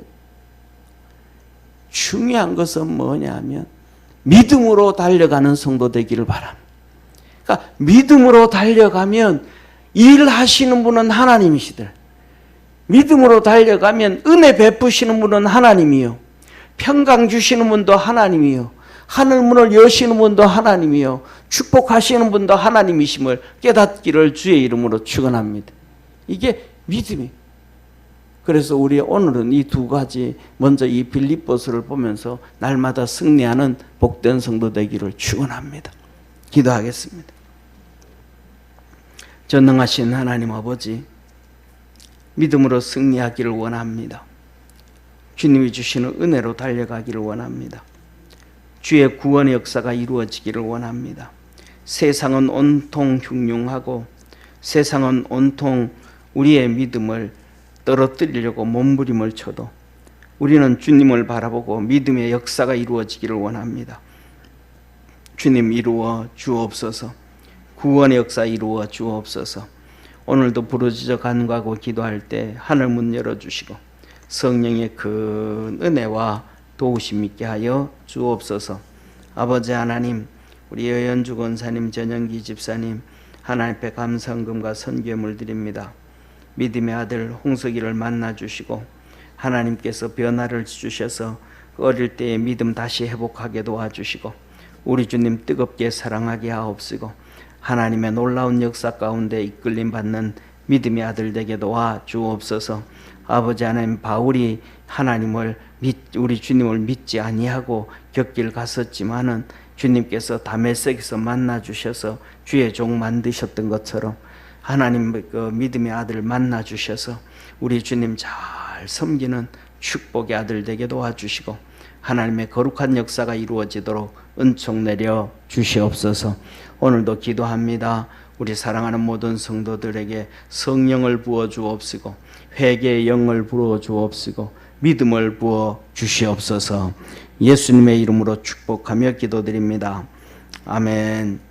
중요한 것은 뭐냐면 믿음으로 달려가는 성도 되기를 바랍니다. 그러니까 믿음으로 달려가면 일하시는 분은 하나님이시들. 믿음으로 달려가면 은혜 베푸시는 분은 하나님이요. 평강 주시는 분도 하나님이요. 하늘 문을 여시는 분도 하나님이요. 축복하시는 분도 하나님이심을 깨닫기를 주의 이름으로 축원합니다. 이게 믿음이에요. 그래서 우리 오늘은 이 두 가지, 먼저 이 빌립보서를 보면서 날마다 승리하는 복된 성도 되기를 축원합니다. 기도하겠습니다. 전능하신 하나님 아버지, 믿음으로 승리하기를 원합니다. 주님이 주시는 은혜로 달려가기를 원합니다. 주의 구원의 역사가 이루어지기를 원합니다. 세상은 온통 흉흉하고 세상은 온통 우리의 믿음을 떨어뜨리려고 몸부림을 쳐도 우리는 주님을 바라보고 믿음의 역사가 이루어지기를 원합니다. 주님 이루어 주옵소서. 구원의 역사 이루어 주옵소서. 오늘도 부르짖어 간구하고 기도할 때 하늘 문 열어주시고 성령의 큰 은혜와 도우심 있게 하여 주옵소서. 아버지 하나님, 우리 여연주 권사님, 전영기 집사님 하나님 앞에 감사헌금과 선교물 드립니다. 믿음의 아들 홍석이를 만나주시고 하나님께서 변화를 주셔서 어릴 때의 믿음 다시 회복하게 도와주시고 우리 주님 뜨겁게 사랑하게 하옵시고 하나님의 놀라운 역사 가운데 이끌림 받는 믿음의 아들 되게 도와주옵소서. 아버지 하나님, 바울이 하나님을 우리 주님을 믿지 아니하고 곁길 갔었지만은 주님께서 다메섹에서 만나 주셔서 주의 종 만드셨던 것처럼 하나님 그 믿음의 아들 만나 주셔서 우리 주님 잘 섬기는 축복의 아들 되게 도와주시고 하나님의 거룩한 역사가 이루어지도록 은총 내려 주시옵소서. 오늘도 기도합니다. 우리 사랑하는 모든 성도들에게 성령을 부어 주옵시고 회개의 영을 부어 주옵시고 믿음을 부어 주시옵소서. 예수님의 이름으로 축복하며 기도드립니다. 아멘.